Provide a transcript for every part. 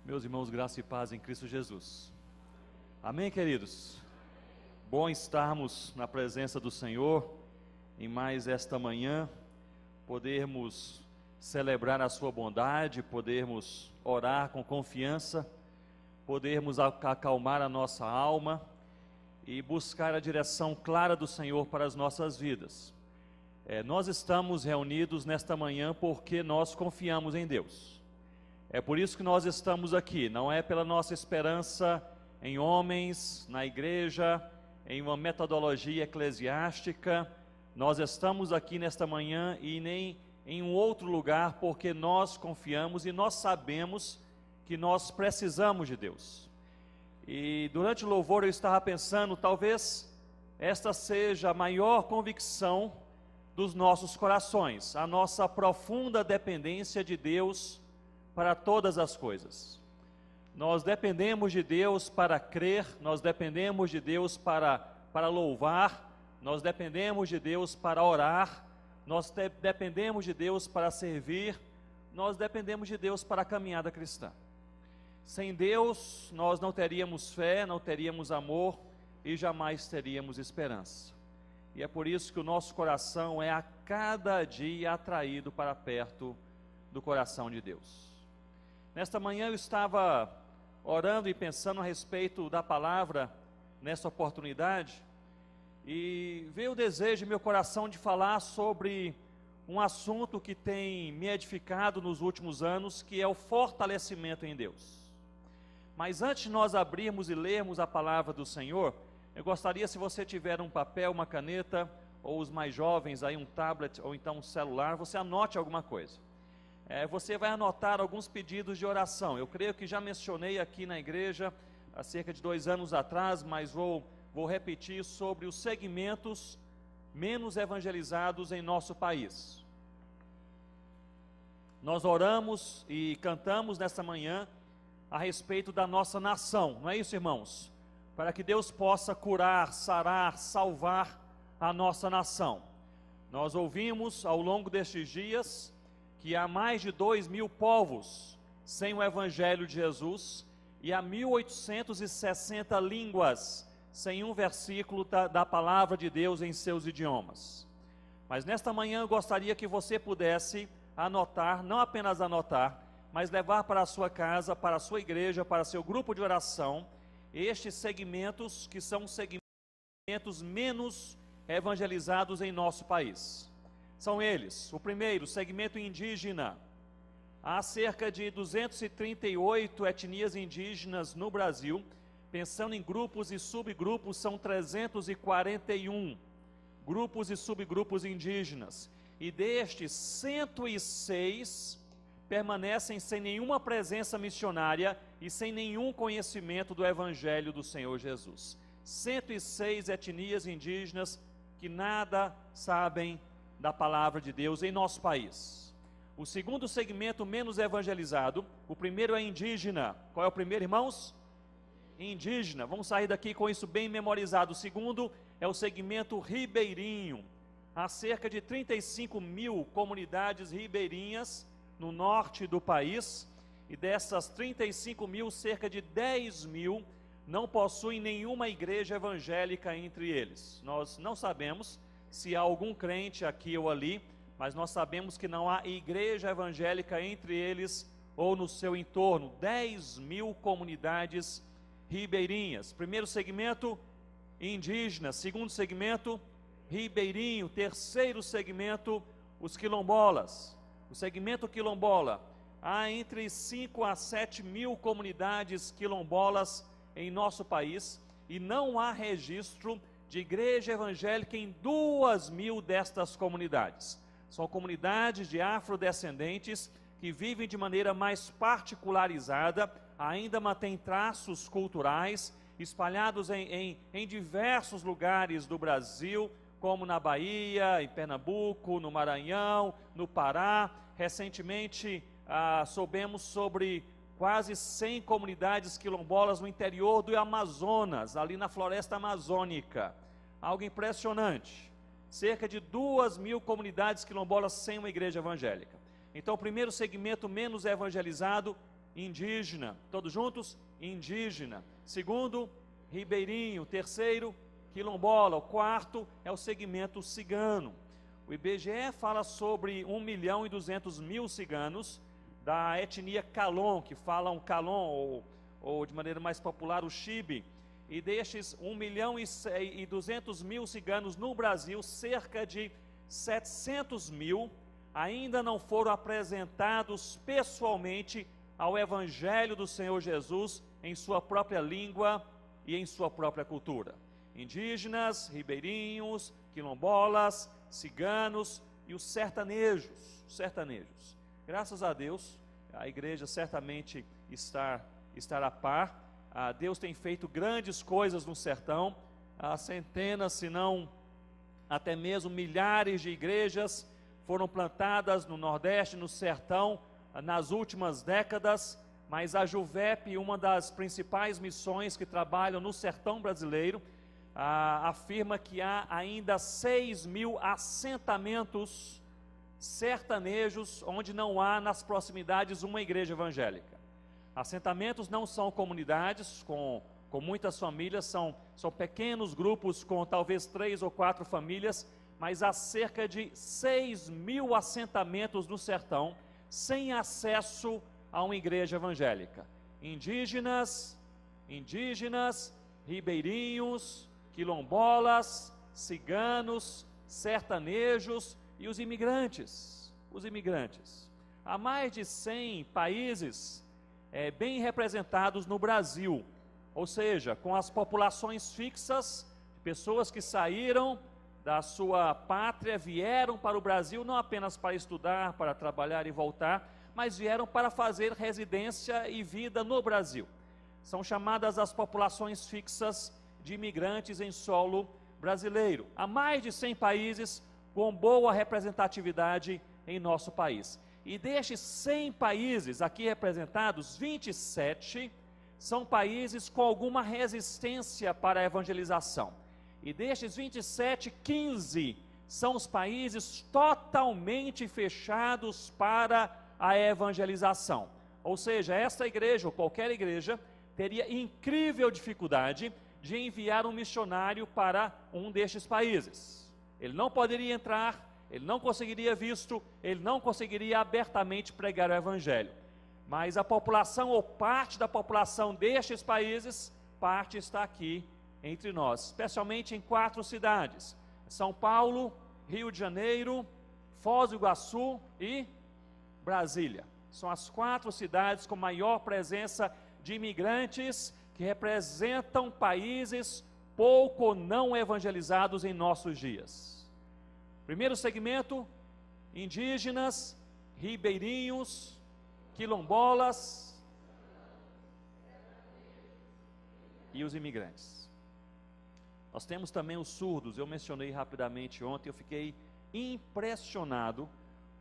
Meus irmãos, graça e paz em Cristo Jesus. Amém, queridos? Bom estarmos na presença do Senhor em mais esta manhã, podermos celebrar a sua bondade, podermos orar com confiança, podermos acalmar a nossa alma e buscar a direção clara do Senhor para as nossas vidas. Nós estamos reunidos nesta manhã porque nós confiamos em Deus. É por isso que nós estamos aqui, não é pela nossa esperança em homens, na igreja, em uma metodologia eclesiástica. Nós estamos aqui nesta manhã e nem em um outro lugar, porque nós confiamos e nós sabemos que nós precisamos de Deus. E durante o louvor eu estava pensando, talvez esta seja a maior convicção dos nossos corações, a nossa profunda dependência de Deus para todas as coisas. Nós dependemos de Deus para crer, nós dependemos de Deus para louvar, nós dependemos de Deus para orar, nós dependemos de Deus para servir, nós dependemos de Deus para a caminhada cristã. Sem Deus, nós não teríamos fé, não teríamos amor e jamais teríamos esperança. E é por isso que o nosso coração é a cada dia atraído para perto do coração de Deus. Nesta manhã eu estava orando e pensando a respeito da palavra nessa oportunidade e veio o desejo em meu coração de falar sobre um assunto que tem me edificado nos últimos anos, que é o fortalecimento em Deus. Mas antes de nós abrirmos e lermos a palavra do Senhor, eu gostaria, se você tiver um papel, uma caneta, ou os mais jovens aí um tablet ou então um celular, você anote alguma coisa. Você vai anotar alguns pedidos de oração. Eu creio que já mencionei aqui na igreja há cerca de 2 anos atrás, mas vou repetir sobre os segmentos menos evangelizados em nosso país. Nós oramos e cantamos nesta manhã a respeito da nossa nação, não é isso, irmãos? Para que Deus possa curar, sarar, salvar a nossa nação. Nós ouvimos ao longo destes dias que há mais de 2.000 povos sem o Evangelho de Jesus e há 1.860 línguas sem um versículo da palavra de Deus em seus idiomas. Mas nesta manhã eu gostaria que você pudesse anotar, não apenas anotar, mas levar para a sua casa, para a sua igreja, para seu grupo de oração, estes segmentos que são segmentos menos evangelizados em nosso país. São eles: o primeiro, segmento indígena. Há cerca de 238 etnias indígenas no Brasil. Pensando em grupos e subgrupos, são 341 grupos e subgrupos indígenas. E destes, 106 permanecem sem nenhuma presença missionária e sem nenhum conhecimento do Evangelho do Senhor Jesus. 106 etnias indígenas que nada sabem da palavra de Deus em nosso país. O segundo segmento menos evangelizado, o primeiro é indígena. Qual é o primeiro, irmãos? Indígena. Vamos sair daqui com isso bem memorizado. O segundo é o segmento ribeirinho. Há cerca de 35.000 comunidades ribeirinhas no norte do país, e dessas 35.000, cerca de 10.000 não possuem nenhuma igreja evangélica entre eles. Nós não sabemos se há algum crente aqui ou ali, mas nós sabemos que não há igreja evangélica entre eles ou no seu entorno. 10.000 comunidades ribeirinhas. Primeiro segmento, indígena. Segundo segmento, ribeirinho. Terceiro segmento, os quilombolas. O segmento quilombola, há entre 5 a 7.000 comunidades quilombolas em nosso país e não há registro de igreja evangélica em 2.000 destas comunidades. São comunidades de afrodescendentes que vivem de maneira mais particularizada, ainda mantêm traços culturais, espalhados em diversos lugares do Brasil, como na Bahia, em Pernambuco, no Maranhão, no Pará. Recentemente soubemos sobre quase 100 comunidades quilombolas no interior do Amazonas, ali na floresta amazônica. Algo impressionante. Cerca de 2.000 comunidades quilombolas sem uma igreja evangélica. Então, o primeiro segmento menos evangelizado, indígena. Todos juntos? Indígena. Segundo, ribeirinho. Terceiro, quilombola. O quarto é o segmento cigano. O IBGE fala sobre 1.200.000 ciganos da etnia Calon, que falam Calon, ou de maneira mais popular o Xibe. E destes 1.200.000 ciganos no Brasil, cerca de 700.000 ainda não foram apresentados pessoalmente ao Evangelho do Senhor Jesus em sua própria língua e em sua própria cultura. Indígenas, ribeirinhos, quilombolas, ciganos e os sertanejos. Graças a Deus, a igreja certamente está a par. Deus tem feito grandes coisas no sertão. Centenas, se não até mesmo milhares de igrejas foram plantadas no Nordeste, no sertão, nas últimas décadas. Mas a Juvep, uma das principais missões que trabalham no sertão brasileiro, afirma que há ainda 6.000 assentamentos sertanejos onde não há nas proximidades uma igreja evangélica. Assentamentos não são comunidades com muitas famílias, são pequenos grupos com talvez 3 ou 4 famílias, mas há cerca de 6.000 assentamentos no sertão sem acesso a uma igreja evangélica. Indígenas, ribeirinhos, quilombolas, ciganos, sertanejos e os imigrantes. Há mais de 100 países bem representados no Brasil, ou seja, com as populações fixas, pessoas que saíram da sua pátria, vieram para o Brasil não apenas para estudar, para trabalhar e voltar, mas vieram para fazer residência e vida no Brasil. São chamadas as populações fixas de imigrantes em solo brasileiro. Há mais de 100 países com boa representatividade em nosso país. E destes 100 países aqui representados, 27 são países com alguma resistência para a evangelização. E destes 27, 15 são os países totalmente fechados para a evangelização. Ou seja, esta igreja, ou qualquer igreja, teria incrível dificuldade de enviar um missionário para um destes países. Ele não poderia entrar, ele não conseguiria visto, ele não conseguiria abertamente pregar o evangelho. Mas a população, ou parte da população destes países, parte está aqui entre nós, especialmente em 4 cidades: São Paulo, Rio de Janeiro, Foz do Iguaçu e Brasília. São as 4 cidades com maior presença de imigrantes que representam países pouco ou não evangelizados em nossos dias. Primeiro segmento: indígenas, ribeirinhos, quilombolas e os imigrantes. Nós temos também os surdos. Eu mencionei rapidamente ontem, eu fiquei impressionado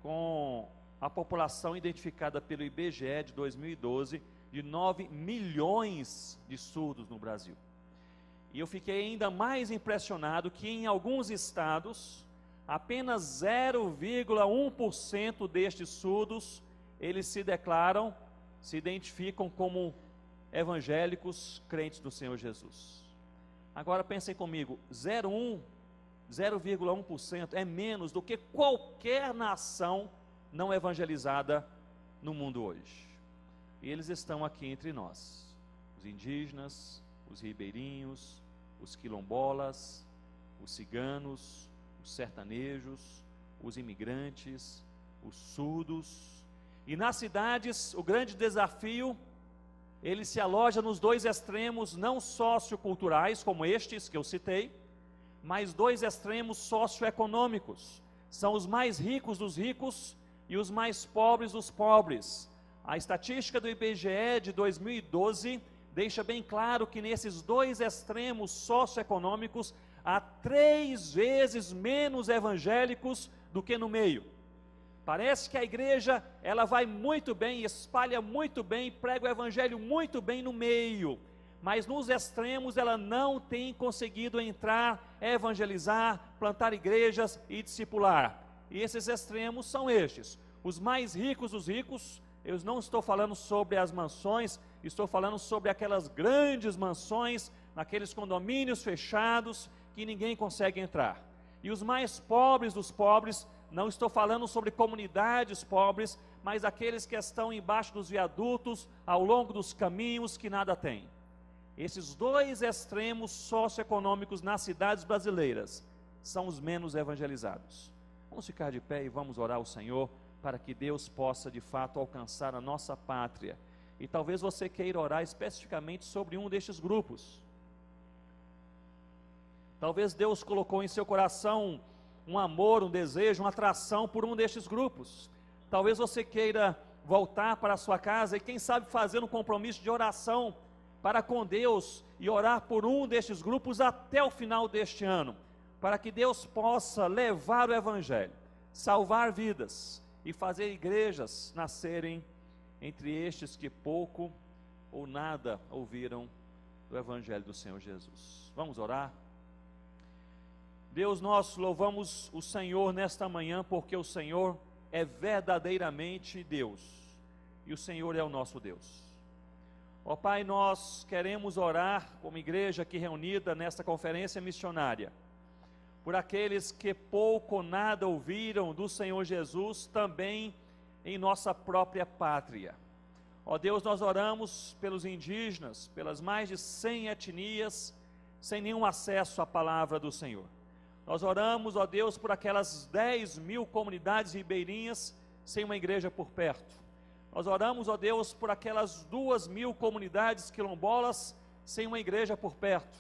com a população identificada pelo IBGE de 2012, de 9 milhões de surdos no Brasil. E eu fiquei ainda mais impressionado que em alguns estados, apenas 0,1% destes surdos, eles se identificam como evangélicos, crentes do Senhor Jesus. Agora pensem comigo, 0,1% é menos do que qualquer nação não evangelizada no mundo hoje. E eles estão aqui entre nós, os indígenas, os ribeirinhos, os quilombolas, os ciganos, os sertanejos, os imigrantes, os surdos. E nas cidades, o grande desafio, ele se aloja nos 2 extremos, não socioculturais, como estes que eu citei, mas 2 extremos socioeconômicos. São os mais ricos dos ricos e os mais pobres dos pobres. A estatística do IBGE de 2012 deixa bem claro que nesses 2 extremos socioeconômicos há 3 vezes menos evangélicos do que no meio. Parece que a igreja, ela vai muito bem, espalha muito bem, prega o evangelho muito bem no meio, mas nos extremos ela não tem conseguido entrar, evangelizar, plantar igrejas e discipular. E esses extremos são estes: os mais ricos dos ricos, Eu não estou falando sobre as mansões, estou falando sobre aquelas grandes mansões, naqueles condomínios fechados, que ninguém consegue entrar. E os mais pobres dos pobres, não estou falando sobre comunidades pobres, mas aqueles que estão embaixo dos viadutos, ao longo dos caminhos, que nada têm. Esses dois extremos socioeconômicos nas cidades brasileiras são os menos evangelizados. Vamos ficar de pé e vamos orar ao Senhor, para que Deus possa de fato alcançar a nossa pátria. E talvez você queira orar especificamente sobre um destes grupos. Talvez Deus colocou em seu coração um amor, um desejo, uma atração por um destes grupos. Talvez você queira voltar para a sua casa e quem sabe fazer um compromisso de oração para com Deus e orar por um destes grupos até o final deste ano, para que Deus possa levar o Evangelho, salvar vidas e fazer igrejas nascerem entre estes que pouco ou nada ouviram do Evangelho do Senhor Jesus. Vamos orar? Deus, nós louvamos o Senhor nesta manhã, porque o Senhor é verdadeiramente Deus, e o Senhor é o nosso Deus. Ó Pai, nós queremos orar como igreja aqui reunida nesta conferência missionária, por aqueles que pouco ou nada ouviram do Senhor Jesus, também em nossa própria pátria. Ó Deus, nós oramos pelos indígenas, pelas mais de 100 etnias, sem nenhum acesso à palavra do Senhor. Nós oramos, ó Deus, por aquelas 10.000 comunidades ribeirinhas sem uma igreja por perto. Nós oramos, ó Deus, por aquelas 2.000 comunidades quilombolas sem uma igreja por perto.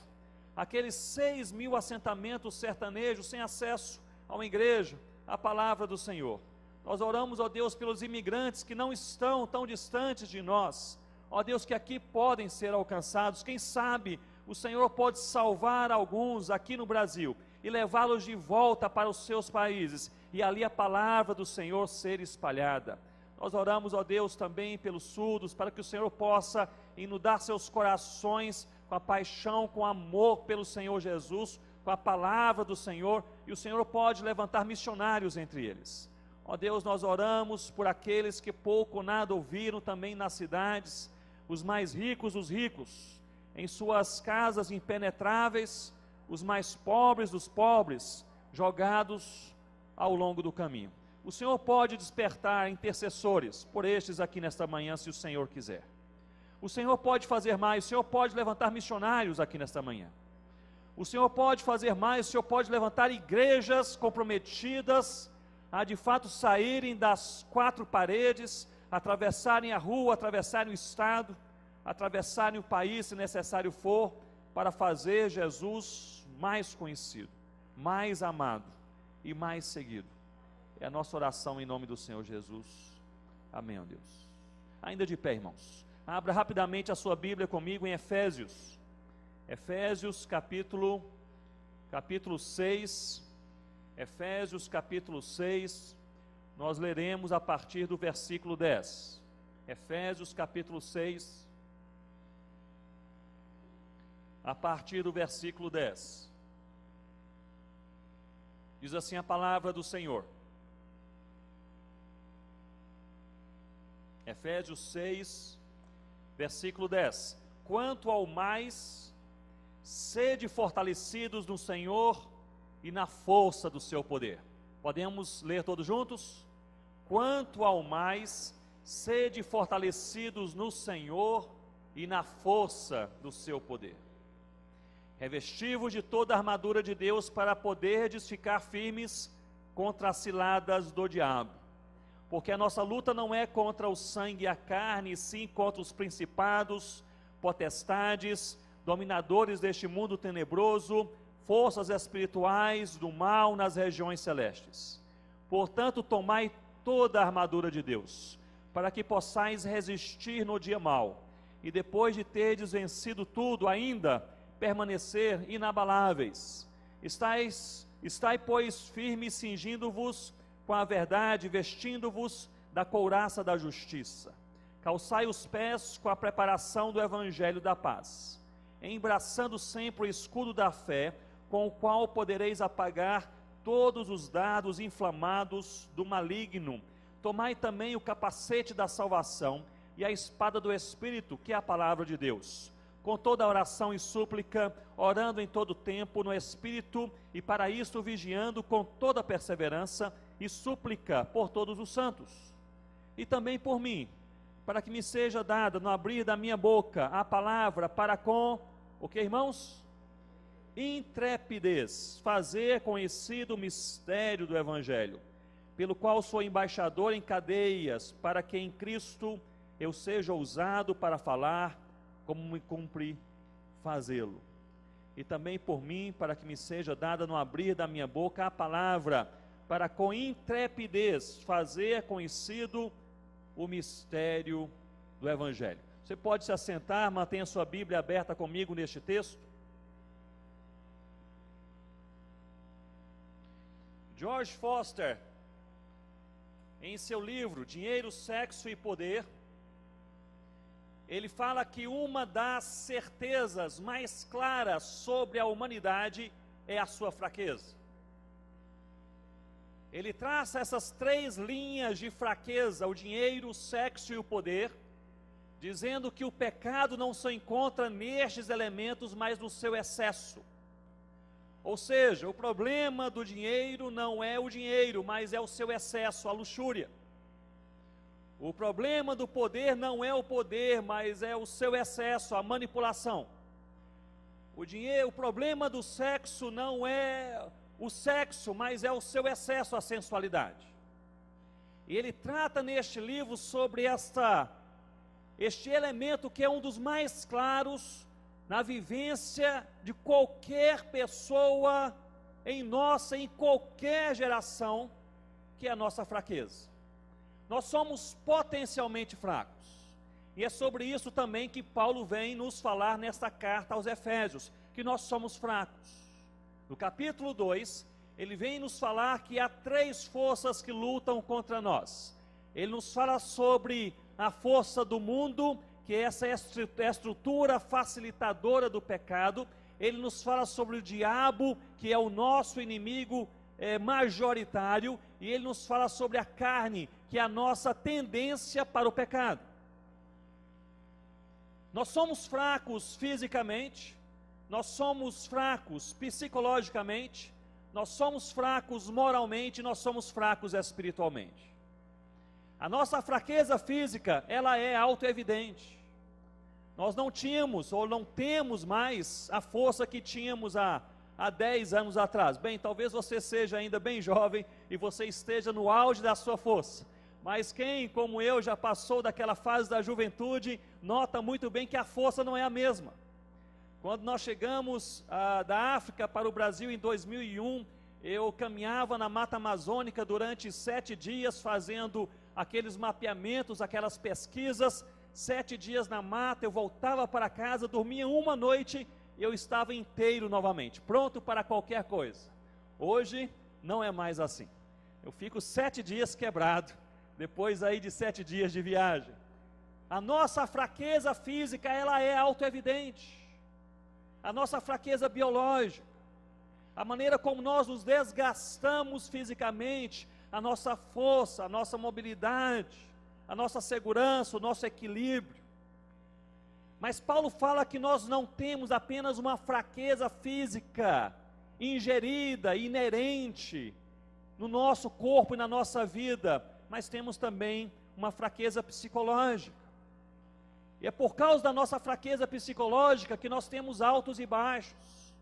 Aqueles 6.000 assentamentos sertanejos sem acesso a uma igreja, à palavra do Senhor. Nós oramos, ó Deus, pelos imigrantes que não estão tão distantes de nós. Ó Deus, que aqui podem ser alcançados. Quem sabe o Senhor pode salvar alguns aqui no Brasil e levá-los de volta para os seus países, e ali a palavra do Senhor ser espalhada. Nós oramos, ó Deus, também pelos surdos, para que o Senhor possa inundar seus corações com a paixão, com amor pelo Senhor Jesus, com a palavra do Senhor, e o Senhor pode levantar missionários entre eles. Ó Deus, nós oramos por aqueles que pouco ou nada ouviram também nas cidades, os mais ricos dos ricos, em suas casas impenetráveis, os mais pobres dos pobres, jogados ao longo do caminho. O Senhor pode despertar intercessores por estes aqui nesta manhã, se o Senhor quiser. O Senhor pode fazer mais, o Senhor pode levantar missionários aqui nesta manhã. O Senhor pode fazer mais, o Senhor pode levantar igrejas comprometidas a de fato saírem das 4 paredes, atravessarem a rua, atravessarem o estado, atravessarem o país, se necessário for, para fazer Jesus mais conhecido, mais amado e mais seguido. É a nossa oração em nome do Senhor Jesus. Amém, ó Deus. Ainda de pé, irmãos. Abra rapidamente a sua Bíblia comigo em Efésios. Efésios capítulo 6. Efésios capítulo 6. Nós leremos a partir do versículo 10. Efésios capítulo 6. A partir do versículo 10. Diz assim a palavra do Senhor. Efésios 6, versículo 10. Quanto ao mais, sede fortalecidos no Senhor e na força do seu poder. Podemos ler todos juntos? Quanto ao mais, sede fortalecidos no Senhor e na força do seu poder. Revesti-vos de toda a armadura de Deus para poderdes ficar firmes contra as ciladas do diabo. Porque a nossa luta não é contra o sangue e a carne, e sim contra os principados, potestades, dominadores deste mundo tenebroso, forças espirituais do mal nas regiões celestes. Portanto, tomai toda a armadura de Deus, para que possais resistir no dia mau, e depois de terdes vencido tudo, ainda permanecer inabaláveis. Estai, pois, firmes, cingindo-vos com a verdade, vestindo-vos da couraça da justiça. Calçai os pés com a preparação do evangelho da paz, embraçando sempre o escudo da fé, com o qual podereis apagar todos os dardos inflamados do maligno. tomai também o capacete da salvação e a espada do Espírito, que é a palavra de Deus, com toda oração e súplica, orando em todo tempo no Espírito, e para isto vigiando com toda perseverança e súplica por todos os santos, e também por mim, para que me seja dada no abrir da minha boca a palavra para com, o que, irmãos? Intrepidez, fazer conhecido o mistério do Evangelho, pelo qual sou embaixador em cadeias, para que em Cristo eu seja ousado para falar, como me cumpre fazê-lo. E também por mim, para que me seja dada no abrir da minha boca a palavra, para com intrepidez fazer conhecido o mistério do Evangelho. Você pode se assentar, mantenha sua Bíblia aberta comigo neste texto. George Foster, em seu livro Dinheiro, Sexo e Poder, ele fala que uma das certezas mais claras sobre a humanidade é a sua fraqueza. Ele traça essas 3 linhas de fraqueza: o dinheiro, o sexo e o poder, dizendo que o pecado não se encontra nestes elementos, mas no seu excesso. Ou seja, o problema do dinheiro não é o dinheiro, mas é o seu excesso, a luxúria. O problema do poder não é o poder, mas é o seu excesso, a manipulação. O problema do sexo não é o sexo, mas é o seu excesso, a sensualidade. E ele trata neste livro sobre este elemento que é um dos mais claros na vivência de qualquer pessoa em qualquer geração, que é a nossa fraqueza. Nós somos potencialmente fracos, e é sobre isso também que Paulo vem nos falar nesta carta aos Efésios, que nós somos fracos. No capítulo 2, ele vem nos falar que há 3 forças que lutam contra nós. Ele nos fala sobre a força do mundo, que essa é a estrutura facilitadora do pecado. Ele nos fala sobre o diabo, que é o nosso inimigo majoritário, e ele nos fala sobre a carne, que é a nossa tendência para o pecado. Nós somos fracos fisicamente, nós somos fracos psicologicamente, nós somos fracos moralmente, nós somos fracos espiritualmente. A nossa fraqueza física, ela é autoevidente. Nós não tínhamos ou não temos mais a força que tínhamos há 10 anos atrás. Bem, talvez você seja ainda bem jovem e você esteja no auge da sua força. Mas quem, como eu, já passou daquela fase da juventude, nota muito bem que a força não é a mesma. Quando nós chegamos da África para o Brasil em 2001, eu caminhava na Mata Amazônica durante 7 dias, fazendo aqueles mapeamentos, aquelas pesquisas. 7 dias na mata, eu voltava para casa, dormia uma noite, e eu estava inteiro novamente, pronto para qualquer coisa. Hoje, não é mais assim. Eu fico 7 dias quebrado, depois aí de 7 dias de viagem. A nossa fraqueza física, ela é autoevidente. A nossa fraqueza biológica, a maneira como nós nos desgastamos fisicamente, a nossa força, a nossa mobilidade, a nossa segurança, o nosso equilíbrio. Mas Paulo fala que nós não temos apenas uma fraqueza física, ingerida, inerente no nosso corpo e na nossa vida, mas temos também uma fraqueza psicológica. E é por causa da nossa fraqueza psicológica que nós temos altos e baixos.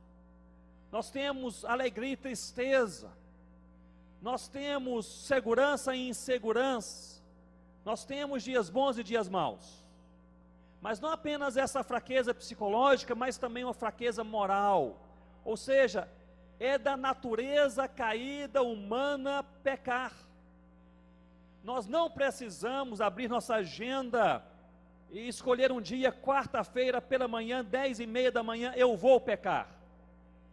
Nós temos alegria e tristeza. Nós temos segurança e insegurança. Nós temos dias bons e dias maus. Mas não apenas essa fraqueza psicológica, mas também uma fraqueza moral. Ou seja, é da natureza caída humana pecar. Nós não precisamos abrir nossa agenda e escolher um dia, quarta-feira pela manhã, 10:30 da manhã, eu vou pecar.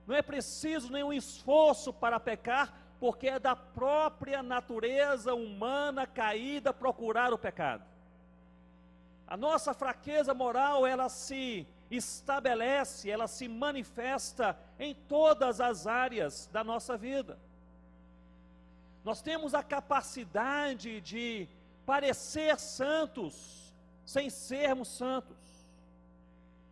Não é preciso nenhum esforço para pecar, porque é da própria natureza humana caída procurar o pecado. A nossa fraqueza moral, ela se estabelece, ela se manifesta em todas as áreas da nossa vida. Nós temos a capacidade de parecer santos, sem sermos santos,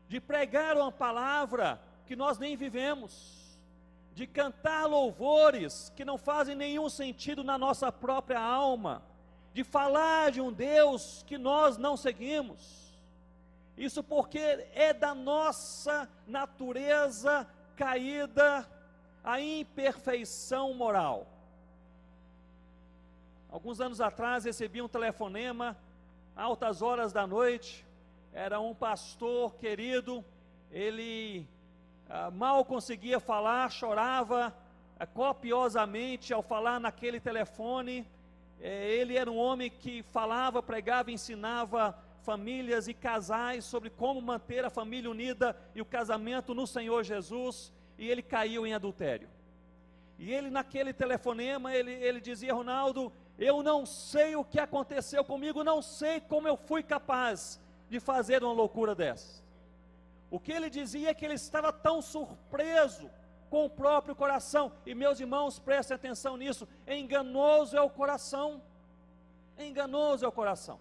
de pregar uma palavra que nós nem vivemos, de cantar louvores que não fazem nenhum sentido na nossa própria alma, de falar de um Deus que nós não seguimos. Isso porque é da nossa natureza caída a imperfeição moral. Alguns anos atrás recebi um telefonema, altas horas da noite. Era um pastor querido, ele mal conseguia falar, chorava copiosamente ao falar naquele telefone. Ele era um homem que falava, pregava, ensinava famílias e casais sobre como manter a família unida e o casamento no Senhor Jesus, e ele caiu em adultério. E ele naquele telefonema, ele dizia: Ronaldo, eu não sei o que aconteceu comigo, não sei como eu fui capaz de fazer uma loucura dessa. O que ele dizia é que ele estava tão surpreso com o próprio coração. E meus irmãos, prestem atenção nisso: enganoso é o coração, enganoso é o coração.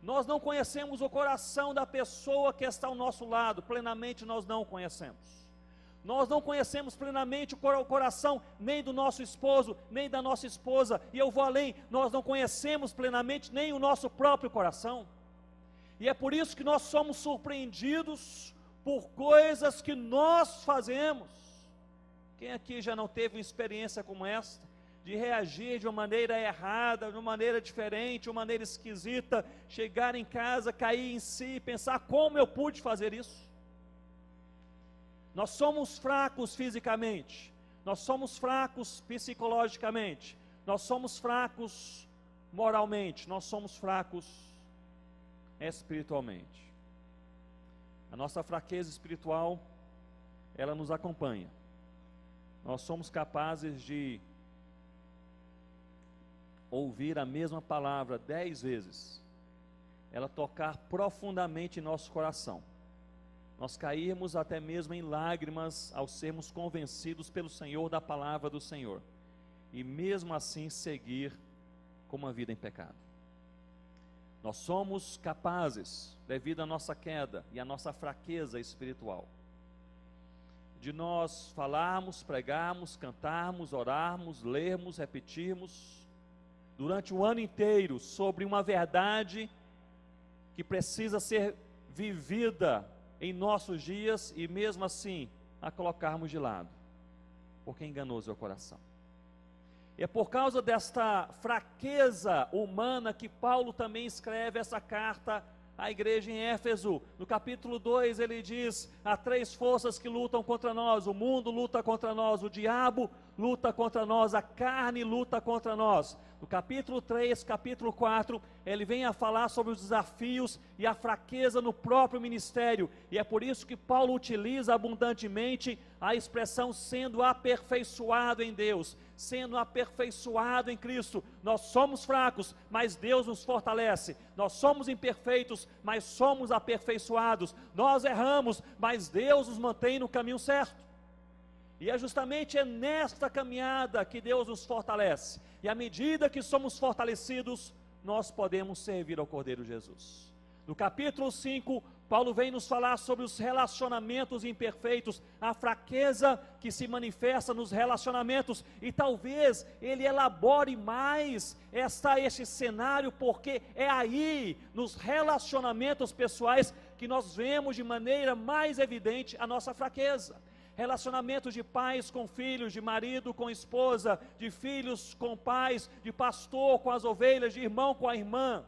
Nós não conhecemos o coração da pessoa que está ao nosso lado, plenamente nós não o conhecemos. Nós não conhecemos plenamente o coração nem do nosso esposo, nem da nossa esposa, e eu vou além, nós não conhecemos plenamente nem o nosso próprio coração. E é por isso que nós somos surpreendidos por coisas que nós fazemos. Quem aqui já não teve uma experiência como esta, de reagir de uma maneira errada, de uma maneira diferente, de uma maneira esquisita, chegar em casa, cair em si, pensar: como eu pude fazer isso? Nós somos fracos fisicamente, nós somos fracos psicologicamente, nós somos fracos moralmente, nós somos fracos espiritualmente. A nossa fraqueza espiritual, ela nos acompanha. Nós somos capazes de ouvir a mesma palavra 10 vezes, ela tocar profundamente em nosso coração, nós cairmos até mesmo em lágrimas ao sermos convencidos pelo Senhor da palavra do Senhor, e mesmo assim seguir com uma vida em pecado. Nós somos capazes, devido à nossa queda e à nossa fraqueza espiritual, de nós falarmos, pregarmos, cantarmos, orarmos, lermos, repetirmos durante o ano inteiro sobre uma verdade que precisa ser vivida em nossos dias, e mesmo assim a colocarmos de lado, porque enganoso é o coração. E é por causa desta fraqueza humana que Paulo também escreve essa carta à igreja em Éfeso. No capítulo 2 ele diz: há 3 forças que lutam contra nós: o mundo luta contra nós, o diabo luta contra nós, a carne luta contra nós. No capítulo 3, capítulo 4, ele vem a falar sobre os desafios e a fraqueza no próprio ministério, e é por isso que Paulo utiliza abundantemente a expressão sendo aperfeiçoado em Deus, sendo aperfeiçoado em Cristo. Nós somos fracos, mas Deus nos fortalece. Nós somos imperfeitos, mas somos aperfeiçoados. Nós erramos, mas Deus nos mantém no caminho certo. E é justamente nesta caminhada que Deus nos fortalece, e à medida que somos fortalecidos, nós podemos servir ao Cordeiro Jesus. No capítulo 5, Paulo vem nos falar sobre os relacionamentos imperfeitos, a fraqueza que se manifesta nos relacionamentos, e talvez ele elabore mais este cenário, porque é aí, nos relacionamentos pessoais, que nós vemos de maneira mais evidente a nossa fraqueza. Relacionamentos de pais com filhos, de marido com esposa, de filhos com pais, de pastor com as ovelhas, de irmão com a irmã.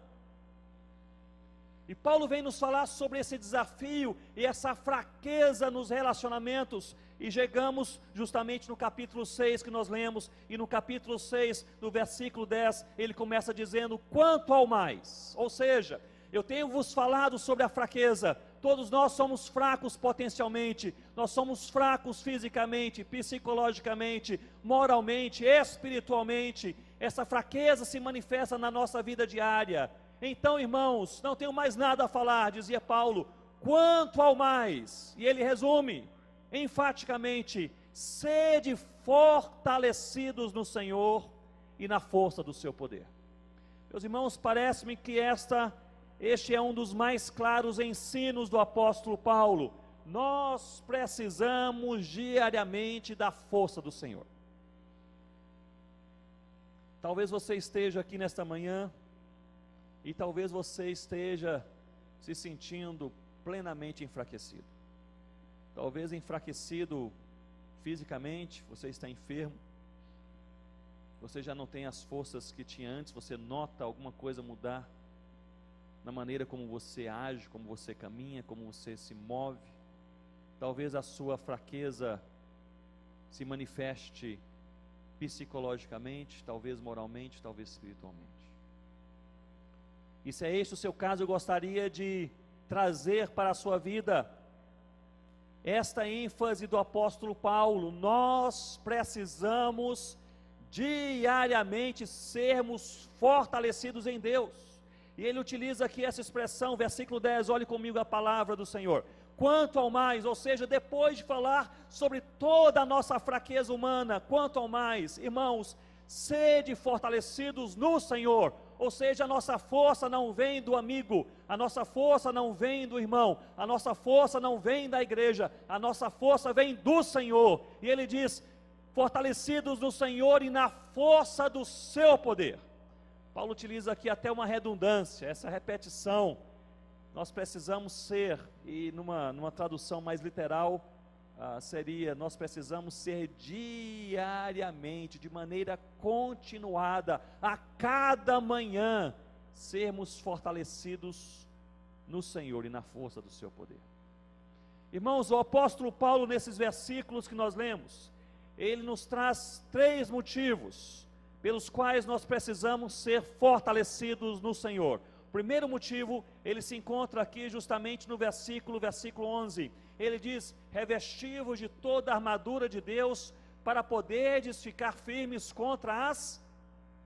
E Paulo vem nos falar sobre esse desafio e essa fraqueza nos relacionamentos, e chegamos justamente no capítulo 6 que nós lemos, e no capítulo 6, no versículo 10, ele começa dizendo: quanto ao mais, ou seja, eu tenho vos falado sobre a fraqueza. Todos nós somos fracos potencialmente, nós somos fracos fisicamente, psicologicamente, moralmente, espiritualmente. Essa fraqueza se manifesta na nossa vida diária. Então, irmãos, não tenho mais nada a falar, dizia Paulo, quanto ao mais, e ele resume enfaticamente: sede fortalecidos no Senhor e na força do seu poder. Meus irmãos, parece-me que este é um dos mais claros ensinos do apóstolo Paulo. Nós precisamos diariamente da força do Senhor. Talvez você esteja aqui nesta manhã e talvez você esteja se sentindo plenamente enfraquecido. Talvez enfraquecido fisicamente, você está enfermo, você já não tem as forças que tinha antes, você nota alguma coisa mudar na maneira como você age, como você caminha, como você se move. Talvez a sua fraqueza se manifeste psicologicamente, talvez moralmente, talvez espiritualmente. E se é este o seu caso, eu gostaria de trazer para a sua vida esta ênfase do apóstolo Paulo. Nós precisamos diariamente sermos fortalecidos em Deus. E ele utiliza aqui essa expressão, versículo 10, olhe comigo a palavra do Senhor. Quanto ao mais, ou seja, depois de falar sobre toda a nossa fraqueza humana, quanto ao mais, irmãos, sede fortalecidos no Senhor. Ou seja, a nossa força não vem do amigo, a nossa força não vem do irmão, a nossa força não vem da igreja, a nossa força vem do Senhor. E ele diz, fortalecidos no Senhor e na força do seu poder. Paulo utiliza aqui até uma redundância, essa repetição. Nós precisamos ser, e numa tradução mais literal, seria, nós precisamos ser diariamente, de maneira continuada, a cada manhã, sermos fortalecidos no Senhor e na força do seu poder. Irmãos, o apóstolo Paulo, nesses versículos que nós lemos, ele nos traz 3 motivos pelos quais nós precisamos ser fortalecidos no Senhor. O primeiro motivo, ele se encontra aqui justamente no versículo 11. Ele diz, revesti-vos de toda a armadura de Deus, para poderdes ficar firmes contra as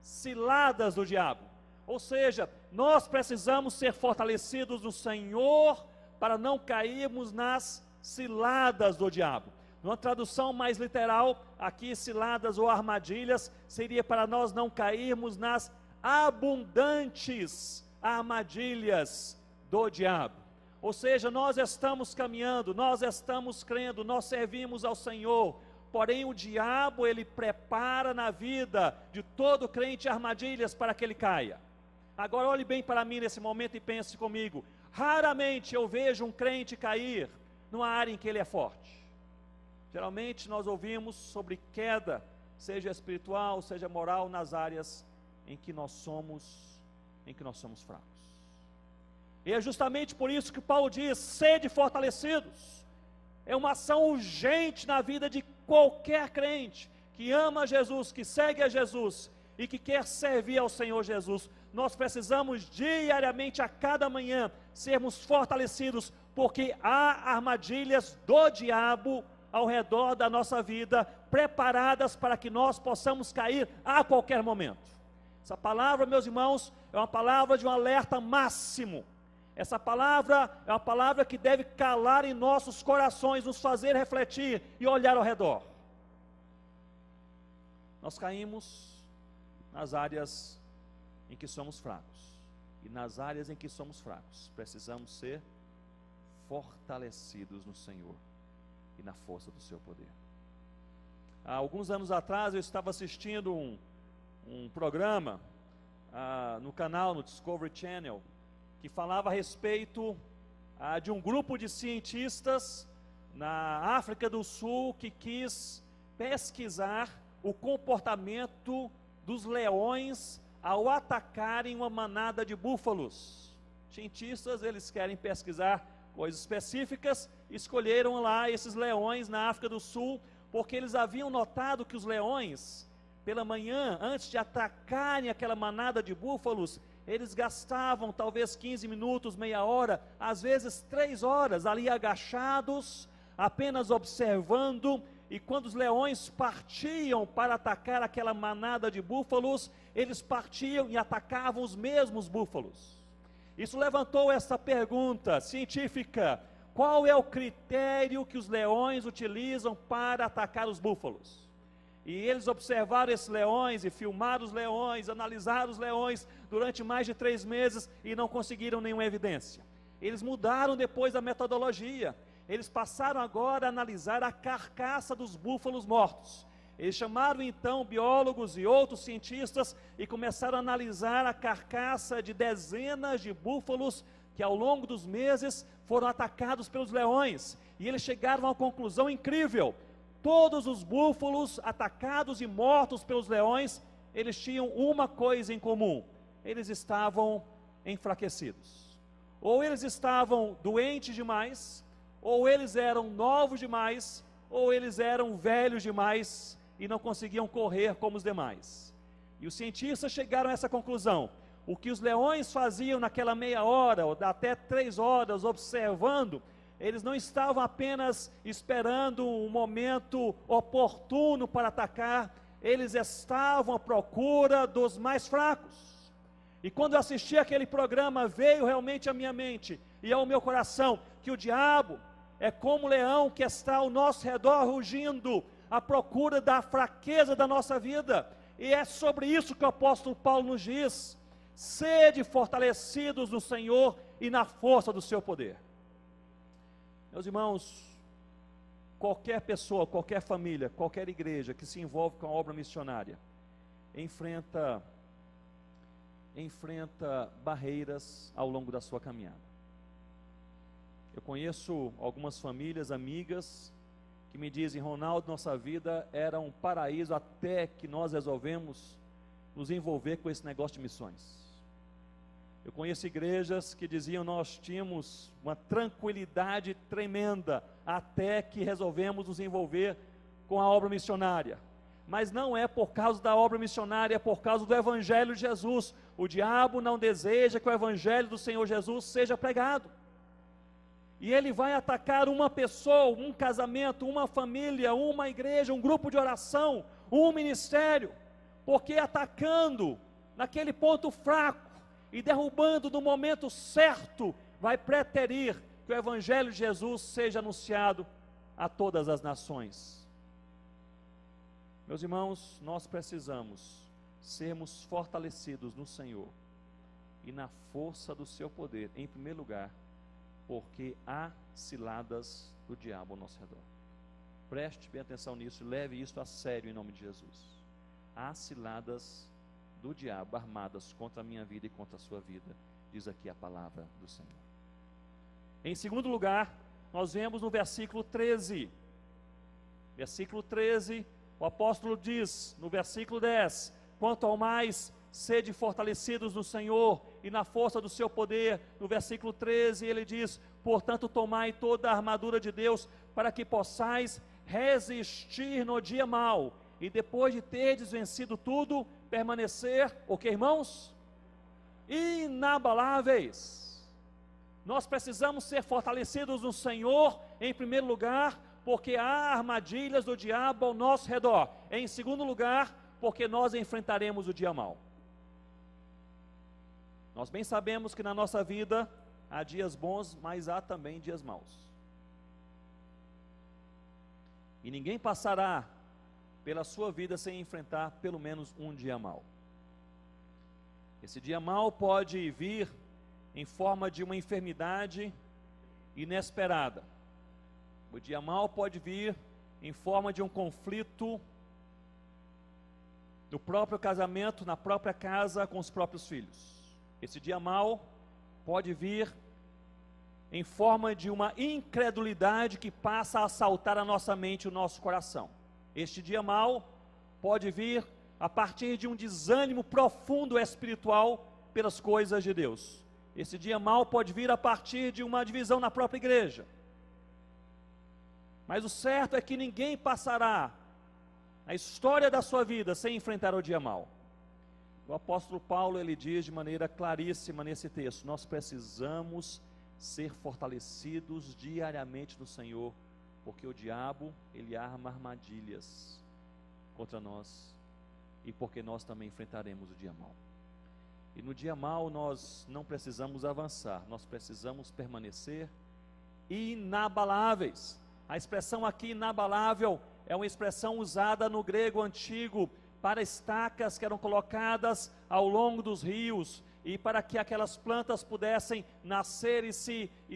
ciladas do diabo. Ou seja, nós precisamos ser fortalecidos no Senhor, para não cairmos nas ciladas do diabo. Numa tradução mais literal, aqui ciladas ou armadilhas, seria para nós não cairmos nas abundantes armadilhas do diabo. Ou seja, nós estamos caminhando, nós estamos crendo, nós servimos ao Senhor, porém o diabo, ele prepara na vida de todo crente armadilhas para que ele caia. Agora olhe bem para mim nesse momento e pense comigo, raramente eu vejo um crente cair numa área em que ele é forte. Geralmente nós ouvimos sobre queda, seja espiritual, seja moral, nas áreas em que nós somos fracos. E é justamente por isso que Paulo diz, sede fortalecidos. É uma ação urgente na vida de qualquer crente que ama Jesus, que segue a Jesus e que quer servir ao Senhor Jesus. Nós precisamos diariamente, a cada manhã, sermos fortalecidos, porque há armadilhas do diabo ao redor da nossa vida, preparadas para que nós possamos cair a qualquer momento. Essa palavra, meus irmãos, é uma palavra de um alerta máximo. Essa palavra é uma palavra que deve calar em nossos corações, nos fazer refletir e olhar ao redor. Nós caímos nas áreas em que somos fracos. E nas áreas em que somos fracos, precisamos ser fortalecidos no Senhor e na força do seu poder. Há alguns anos atrás eu estava assistindo um programa no canal, no Discovery Channel, que falava a respeito de um grupo de cientistas na África do Sul que quis pesquisar o comportamento dos leões ao atacarem uma manada de búfalos. Cientistas, eles querem pesquisar coisas específicas, escolheram lá esses leões na África do Sul, porque eles haviam notado que os leões, pela manhã, antes de atacarem aquela manada de búfalos, eles gastavam talvez 15 minutos, meia hora, às vezes 3 horas, ali agachados, apenas observando, e quando os leões partiam para atacar aquela manada de búfalos, eles partiam e atacavam os mesmos búfalos. Isso levantou essa pergunta científica: qual é o critério que os leões utilizam para atacar os búfalos? E eles observaram esses leões e filmaram os leões, analisaram os leões durante mais de 3 meses e não conseguiram nenhuma evidência. Eles mudaram depois a metodologia. Eles passaram agora a analisar a carcaça dos búfalos mortos. Eles chamaram então biólogos e outros cientistas e começaram a analisar a carcaça de dezenas de búfalos que ao longo dos meses foram atacados pelos leões. E eles chegaram a uma conclusão incrível. Todos os búfalos atacados e mortos pelos leões, eles tinham uma coisa em comum: eles estavam enfraquecidos. Ou eles estavam doentes demais, ou eles eram novos demais, ou eles eram velhos demais e não conseguiam correr como os demais. E os cientistas chegaram a essa conclusão: o que os leões faziam naquela meia hora, ou até 3 horas, observando, eles não estavam apenas esperando um momento oportuno para atacar, eles estavam à procura dos mais fracos. E quando eu assisti aquele programa, veio realmente à minha mente e ao meu coração que o diabo é como um leão que está ao nosso redor rugindo, à procura da fraqueza da nossa vida. E é sobre isso que o apóstolo Paulo nos diz: sede fortalecidos no Senhor e na força do seu poder. Meus irmãos, qualquer pessoa, qualquer família, qualquer igreja que se envolve com a obra missionária, enfrenta barreiras ao longo da sua caminhada. Eu conheço algumas famílias, amigas, que me dizem: Ronaldo, nossa vida era um paraíso até que nós resolvemos nos envolver com esse negócio de missões. Eu conheço igrejas que diziam: nós tínhamos uma tranquilidade tremenda até que resolvemos nos envolver com a obra missionária. Mas não é por causa da obra missionária, é por causa do Evangelho de Jesus. O diabo não deseja que o Evangelho do Senhor Jesus seja pregado. E ele vai atacar uma pessoa, um casamento, uma família, uma igreja, um grupo de oração, um ministério, porque atacando naquele ponto fraco e derrubando no momento certo, vai preterir que o Evangelho de Jesus seja anunciado a todas as nações. Meus irmãos, nós precisamos sermos fortalecidos no Senhor e na força do seu poder, em primeiro lugar, porque há ciladas do diabo ao nosso redor. Preste bem atenção nisso e leve isso a sério em nome de Jesus. Há ciladas do diabo armadas contra a minha vida e contra a sua vida, diz aqui a palavra do Senhor. Em segundo lugar, nós vemos no versículo 13. Versículo 13, o apóstolo diz, no versículo 10: quanto ao mais, sede fortalecidos no Senhor e na força do seu poder. No versículo 13 ele diz: portanto tomai toda a armadura de Deus, para que possais resistir no dia mau, e depois de terdes vencido tudo, permanecer, o que, irmãos? Inabaláveis. Nós precisamos ser fortalecidos no Senhor, em primeiro lugar, porque há armadilhas do diabo ao nosso redor. Em segundo lugar, porque nós enfrentaremos o dia mau. Nós bem sabemos que na nossa vida há dias bons, mas há também dias maus. E ninguém passará pela sua vida sem enfrentar pelo menos um dia mau. Esse dia mau pode vir em forma de uma enfermidade inesperada. O dia mau pode vir em forma de um conflito no próprio casamento, na própria casa, com os próprios filhos. Esse dia mau pode vir em forma de uma incredulidade que passa a assaltar a nossa mente e o nosso coração. Este dia mau pode vir a partir de um desânimo profundo espiritual pelas coisas de Deus. Esse dia mau pode vir a partir de uma divisão na própria igreja. Mas o certo é que ninguém passará a história da sua vida sem enfrentar o dia mau. O apóstolo Paulo, ele diz de maneira claríssima nesse texto: nós precisamos ser fortalecidos diariamente no Senhor, porque o diabo, ele arma armadilhas contra nós, e porque nós também enfrentaremos o dia mau. E no dia mau nós não precisamos avançar, nós precisamos permanecer inabaláveis. A expressão aqui inabalável é uma expressão usada no grego antigo para estacas que eram colocadas ao longo dos rios, e para que aquelas plantas pudessem nascer e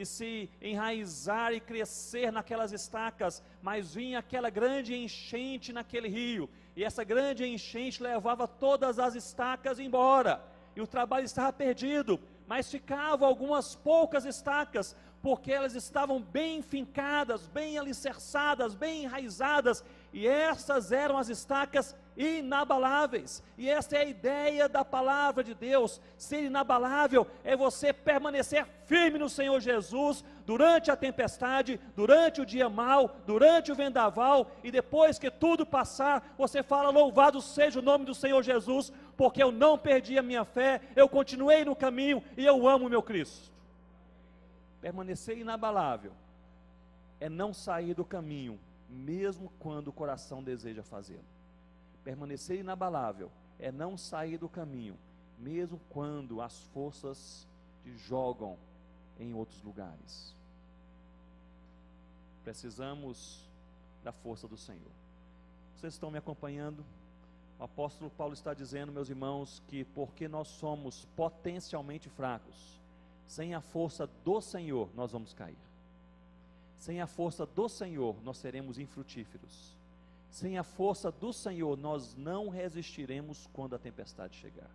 se enraizar e crescer naquelas estacas. Mas vinha aquela grande enchente naquele rio, e essa grande enchente levava todas as estacas embora, e o trabalho estava perdido. Mas ficavam algumas poucas estacas, porque elas estavam bem fincadas, bem alicerçadas, bem enraizadas, e essas eram as estacas inabaláveis. E essa é a ideia da palavra de Deus. Ser inabalável é você permanecer firme no Senhor Jesus, durante a tempestade, durante o dia mau, durante o vendaval, e depois que tudo passar, você fala: louvado seja o nome do Senhor Jesus, porque eu não perdi a minha fé, eu continuei no caminho, e eu amo o meu Cristo. Permanecer inabalável é não sair do caminho, mesmo quando o coração deseja fazê-lo. Permanecer inabalável é não sair do caminho, mesmo quando as forças te jogam em outros lugares. Precisamos da força do Senhor. Vocês estão me acompanhando? O apóstolo Paulo está dizendo, meus irmãos, que porque nós somos potencialmente fracos, sem a força do Senhor nós vamos cair. Sem a força do Senhor nós seremos infrutíferos. Sem a força do Senhor nós não resistiremos quando a tempestade chegar.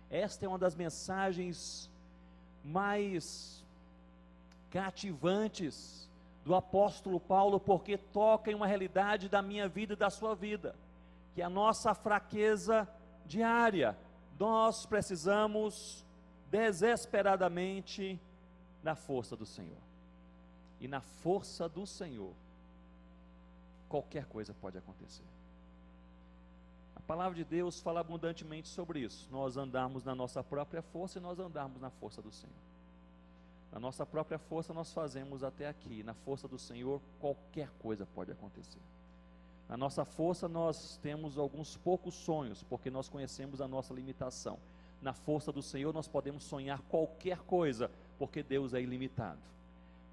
Esta é uma das mensagens mais cativantes do apóstolo Paulo, porque toca em uma realidade da minha vida e da sua vida, que é a nossa fraqueza diária. Nós precisamos desesperadamente da força do Senhor, e na força do Senhor qualquer coisa pode acontecer. A palavra de Deus fala abundantemente sobre isso. Nós andarmos na nossa própria força e nós andarmos na força do Senhor. Na nossa própria força nós fazemos até aqui, na força do Senhor qualquer coisa pode acontecer. Na nossa força nós temos alguns poucos sonhos, porque nós conhecemos a nossa limitação. Na força do Senhor nós podemos sonhar qualquer coisa, porque Deus é ilimitado.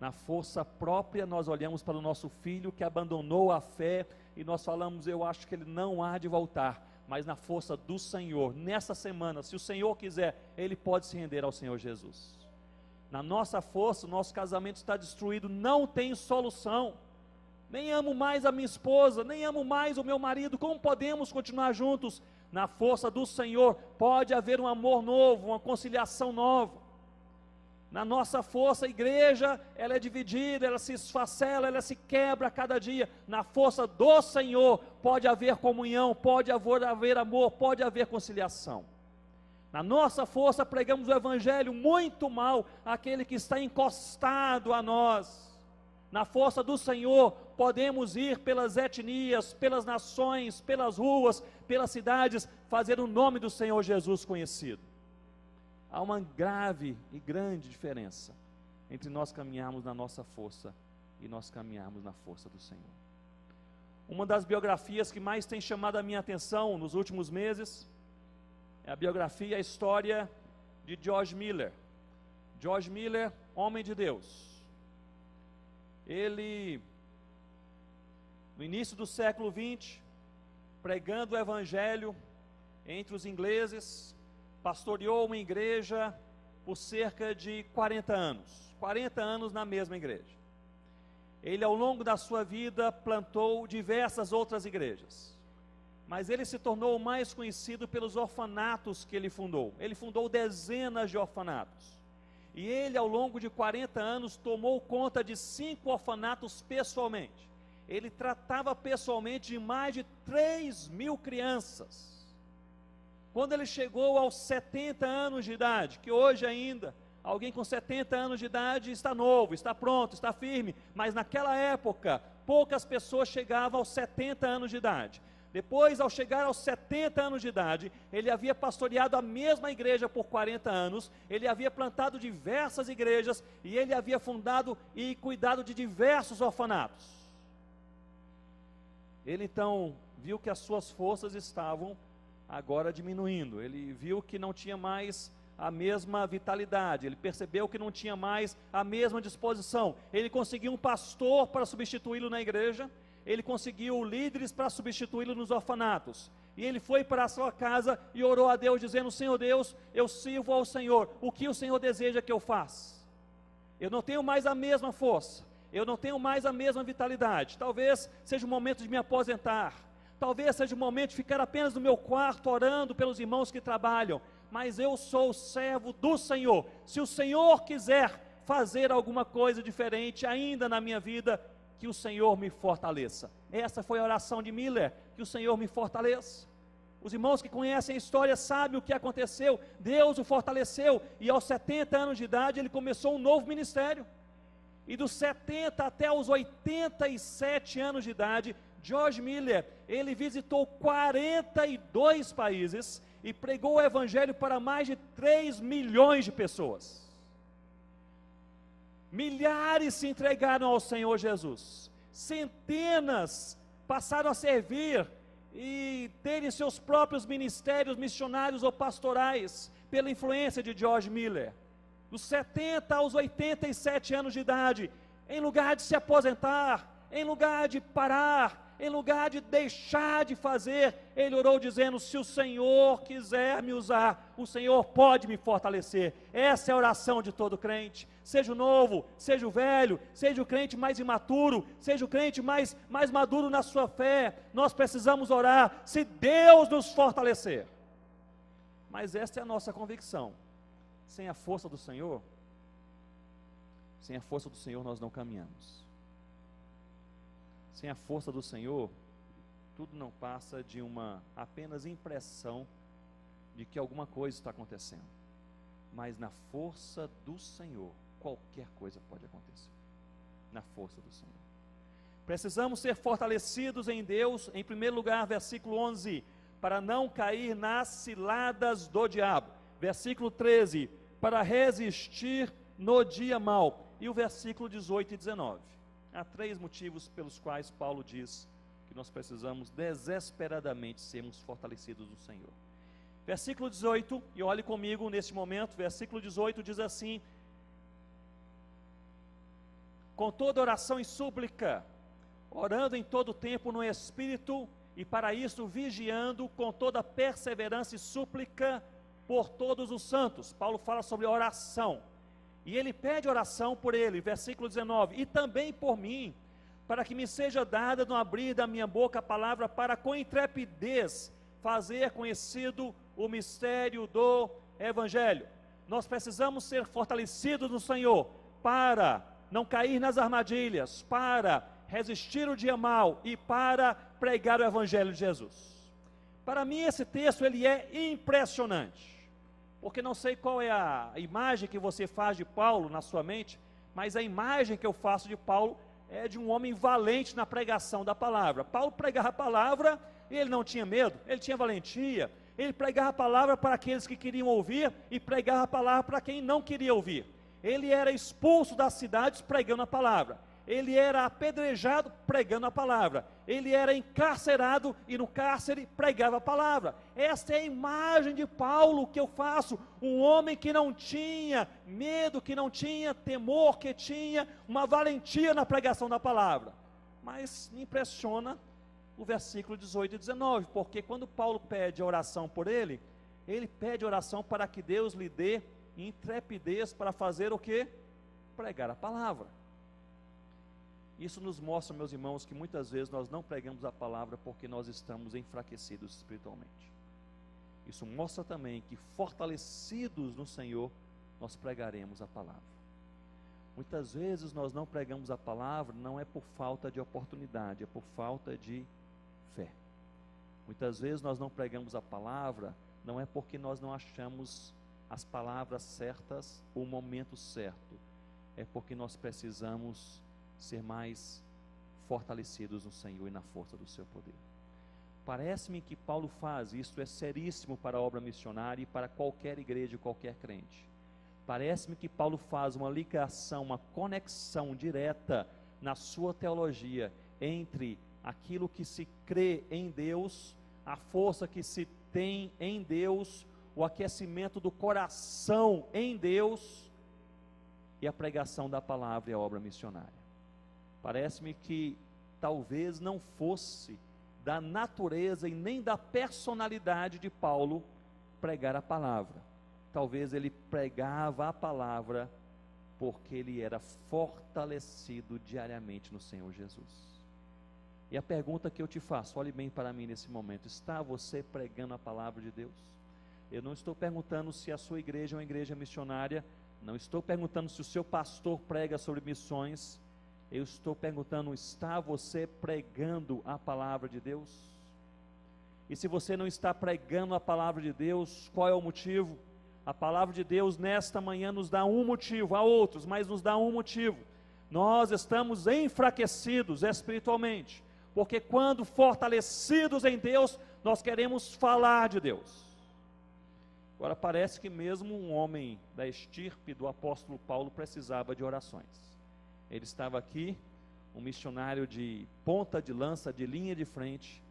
Na força própria nós olhamos para o nosso filho que abandonou a fé e nós falamos: eu acho que ele não há de voltar. Mas na força do Senhor, nessa semana, se o Senhor quiser, ele pode se render ao Senhor Jesus. Na nossa força, o nosso casamento está destruído, não tem solução. Nem amo mais a minha esposa, nem amo mais o meu marido, como podemos continuar juntos? Na força do Senhor pode haver um amor novo, uma conciliação nova. Na nossa força, a igreja, ela é dividida, ela se esfacela, ela se quebra a cada dia. Na força do Senhor pode haver comunhão, pode haver amor, pode haver conciliação. Na nossa força pregamos o evangelho muito mal àquele que está encostado a nós. Na força do Senhor podemos ir pelas etnias, pelas nações, pelas ruas, pelas cidades, fazer o nome do Senhor Jesus conhecido. Há uma grave e grande diferença entre nós caminharmos na nossa força e nós caminharmos na força do Senhor. Uma das biografias que mais tem chamado a minha atenção nos últimos meses é a biografia, a história de George Miller. George Miller, homem de Deus. Ele, no início do século XX, pregando o evangelho entre os ingleses, pastoreou uma igreja por cerca de 40 anos. 40 anos na mesma igreja. Ele, ao longo da sua vida, plantou diversas outras igrejas. Mas ele se tornou mais conhecido pelos orfanatos que ele fundou. Ele fundou dezenas de orfanatos. E ele, ao longo de 40 anos, tomou conta de 5 orfanatos pessoalmente. Ele tratava pessoalmente de mais de 3.000 crianças. Quando ele chegou aos 70 anos de idade, que hoje ainda, alguém com 70 anos de idade está novo, está pronto, está firme, mas naquela época, poucas pessoas chegavam aos 70 anos de idade. Depois, ao chegar aos 70 anos de idade, ele havia pastoreado a mesma igreja por 40 anos, ele havia plantado diversas igrejas, e ele havia fundado e cuidado de diversos orfanatos. Ele então viu que as suas forças estavam agora diminuindo, ele viu que não tinha mais a mesma vitalidade, ele percebeu que não tinha mais a mesma disposição. Ele conseguiu um pastor para substituí-lo na igreja, ele conseguiu líderes para substituí-lo nos orfanatos. E ele foi para a sua casa e orou a Deus, dizendo: Senhor Deus, eu sirvo ao Senhor, o que o Senhor deseja que eu faça? Eu não tenho mais a mesma força, eu não tenho mais a mesma vitalidade, talvez seja o momento de me aposentar, talvez seja o momento de ficar apenas no meu quarto orando pelos irmãos que trabalham, mas eu sou servo do Senhor. Se o Senhor quiser fazer alguma coisa diferente ainda na minha vida, que o Senhor me fortaleça. Essa foi a oração de Miller: que o Senhor me fortaleça. Os irmãos que conhecem a história sabem o que aconteceu. Deus o fortaleceu, e aos 70 anos de idade ele começou um novo ministério. E dos 70 até os 87 anos de idade, George Miller, ele visitou 42 países e pregou o evangelho para mais de 3 milhões de pessoas. Milhares se entregaram ao Senhor Jesus, centenas passaram a servir e terem seus próprios ministérios missionários ou pastorais, pela influência de George Miller. Dos 70 aos 87 anos de idade, em lugar de se aposentar, em lugar de parar, em lugar de deixar de fazer, ele orou dizendo: se o Senhor quiser me usar, o Senhor pode me fortalecer. Essa é a oração de todo crente, seja o novo, seja o velho, seja o crente mais imaturo, seja o crente mais maduro na sua fé. Nós precisamos orar: se Deus nos fortalecer. Mas esta é a nossa convicção: sem a força do Senhor, nós não caminhamos. Sem a força do Senhor, tudo não passa de uma apenas impressão de que alguma coisa está acontecendo. Mas na força do Senhor, qualquer coisa pode acontecer. Na força do Senhor. Precisamos ser fortalecidos em Deus, em primeiro lugar, versículo 11, para não cair nas ciladas do diabo. Versículo 13, para resistir no dia mau. E o versículo 18 e 19. Há 3 motivos pelos quais Paulo diz que nós precisamos desesperadamente sermos fortalecidos no Senhor. Versículo 18, e olhe comigo neste momento, versículo 18 diz assim: com toda oração e súplica, orando em todo tempo no Espírito, e para isso vigiando com toda perseverança e súplica por todos os santos. Paulo fala sobre oração. E ele pede oração por ele, versículo 19, e também por mim, para que me seja dada no abrir da minha boca a palavra, para com intrepidez fazer conhecido o mistério do Evangelho. Nós precisamos ser fortalecidos no Senhor, para não cair nas armadilhas, para resistir o dia mau e para pregar o Evangelho de Jesus. Para mim esse texto ele é impressionante. Porque não sei qual é a imagem que você faz de Paulo na sua mente, mas a imagem que eu faço de Paulo é de um homem valente na pregação da palavra. Paulo pregava a palavra e ele não tinha medo, ele tinha valentia. Ele pregava a palavra para aqueles que queriam ouvir e pregava a palavra para quem não queria ouvir. Ele era expulso das cidades pregando a palavra. Ele era apedrejado pregando a palavra. Ele era encarcerado e no cárcere pregava a palavra. Esta é a imagem de Paulo que eu faço. Um homem que não tinha medo, que não tinha temor, que tinha uma valentia na pregação da palavra. Mas me impressiona o versículo 18 e 19, porque quando Paulo pede oração por ele pede oração para que Deus lhe dê intrepidez para fazer o quê? Pregar a palavra. Isso nos mostra, meus irmãos, que muitas vezes nós não pregamos a palavra porque nós estamos enfraquecidos espiritualmente. Isso mostra também que fortalecidos no Senhor, nós pregaremos a palavra. Muitas vezes nós não pregamos a palavra, não é por falta de oportunidade, é por falta de fé. Muitas vezes nós não pregamos a palavra, não é porque nós não achamos as palavras certas, o momento certo, é porque nós precisamos ser mais fortalecidos no Senhor e na força do seu poder. Parece-me que Paulo faz, isto é seríssimo para a obra missionária e para qualquer igreja e qualquer crente. Parece-me que Paulo faz uma ligação, uma conexão direta na sua teologia entre aquilo que se crê em Deus, a força que se tem em Deus, o aquecimento do coração em Deus e a pregação da palavra e a obra missionária. Parece-me que talvez não fosse da natureza e nem da personalidade de Paulo pregar a palavra. Talvez ele pregava a palavra porque ele era fortalecido diariamente no Senhor Jesus. E a pergunta que eu te faço, olhe bem para mim nesse momento: está você pregando a palavra de Deus? Eu não estou perguntando se a sua igreja é uma igreja missionária, não estou perguntando se o seu pastor prega sobre missões, eu estou perguntando: está você pregando a palavra de Deus? E se você não está pregando a palavra de Deus, qual é o motivo? A palavra de Deus nesta manhã nos dá um motivo, há outros, mas nos dá um motivo: nós estamos enfraquecidos espiritualmente, porque quando fortalecidos em Deus, nós queremos falar de Deus. Agora parece que mesmo um homem da estirpe do apóstolo Paulo precisava de orações. Ele estava aqui, um missionário de ponta de lança, de linha de frente,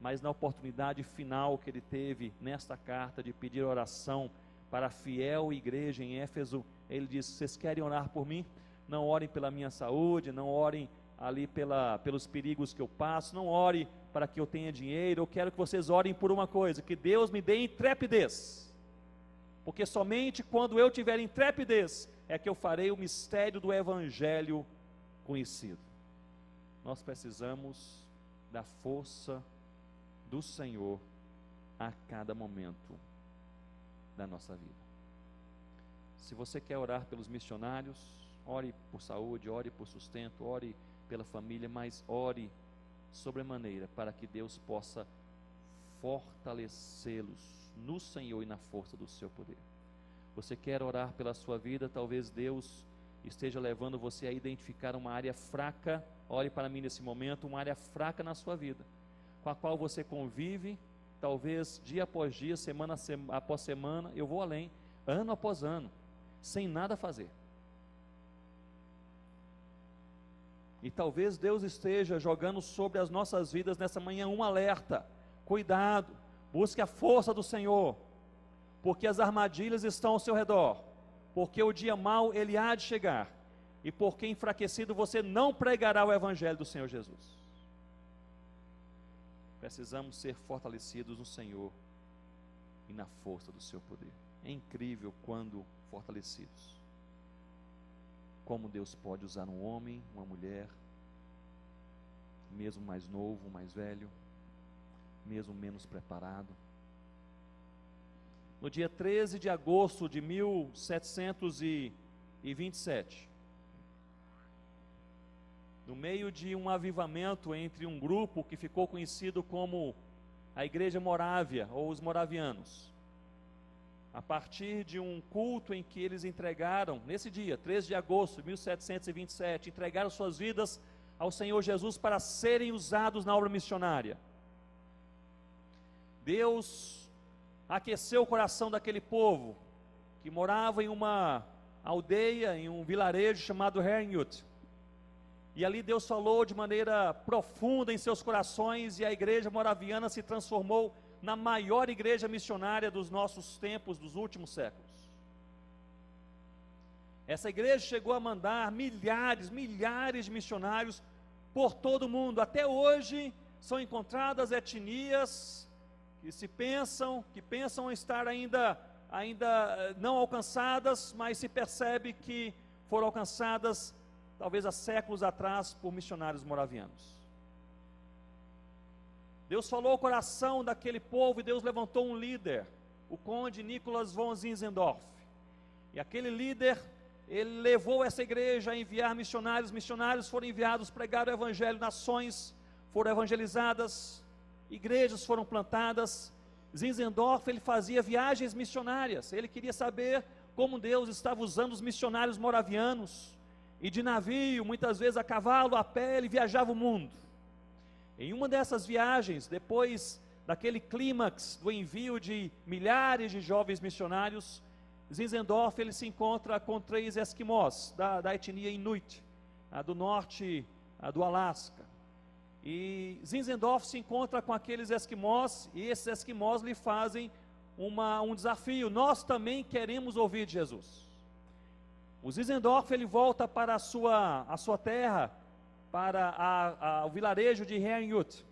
mas na oportunidade final que ele teve nesta carta de pedir oração para a fiel igreja em Éfeso, ele disse: vocês querem orar por mim? Não orem pela minha saúde, não orem ali pelos perigos que eu passo, não ore para que eu tenha dinheiro, eu quero que vocês orem por uma coisa: que Deus me dê intrepidez, porque somente quando eu tiver intrepidez é que eu farei o mistério do Evangelho conhecido. Nós precisamos da força do Senhor a cada momento da nossa vida. Se você quer orar pelos missionários, ore por saúde, ore por sustento, ore pela família, mas ore sobremaneira para que Deus possa fortalecê-los no Senhor e na força do seu poder. Você quer orar pela sua vida? Talvez Deus esteja levando você a identificar uma área fraca. Ore para mim nesse momento, uma área fraca na sua vida, com a qual você convive, talvez dia após dia, semana após semana, eu vou além, ano após ano, sem nada fazer. E talvez Deus esteja jogando sobre as nossas vidas nessa manhã um alerta: cuidado, busque a força do Senhor, porque as armadilhas estão ao seu redor, porque o dia mau ele há de chegar, e porque enfraquecido você não pregará o Evangelho do Senhor Jesus. Precisamos ser fortalecidos no Senhor e na força do seu poder. É incrível quando fortalecidos, como Deus pode usar um homem, uma mulher, mesmo mais novo, mais velho, mesmo menos preparado. No dia 13 de agosto de 1727, no meio de um avivamento entre um grupo que ficou conhecido como a Igreja Morávia, ou os moravianos, a partir de um culto em que eles entregaram, nesse dia, 13 de agosto de 1727, entregaram suas vidas ao Senhor Jesus para serem usados na obra missionária. Deus aqueceu o coração daquele povo, que morava em uma aldeia, em um vilarejo chamado Herrnhut. E ali Deus falou de maneira profunda em seus corações, e a igreja moraviana se transformou na maior igreja missionária dos nossos tempos, dos últimos séculos. Essa igreja chegou a mandar milhares de missionários por todo o mundo. Até hoje são encontradas etnias que pensam estar ainda não alcançadas, mas se percebe que foram alcançadas talvez há séculos atrás por missionários moravianos. Deus falou ao coração daquele povo e Deus levantou um líder, o conde Nicholas von Zinzendorf. E aquele líder, ele levou essa igreja a enviar missionários. Missionários foram enviados, pregaram o evangelho, nações foram evangelizadas, igrejas foram plantadas. Zinzendorf, ele fazia viagens missionárias, ele queria saber como Deus estava usando os missionários moravianos, e de navio, muitas vezes a cavalo, a pé, ele viajava o mundo. Em uma dessas viagens, depois daquele clímax do envio de milhares de jovens missionários, Zinzendorf ele se encontra com 3 esquimós da etnia Inuit, do norte do Alasca. E Zinzendorf se encontra com aqueles esquimós, e esses esquimós lhe fazem um desafio: nós também queremos ouvir de Jesus. O Zinzendorf ele volta para a sua terra, para o vilarejo de Reanyut.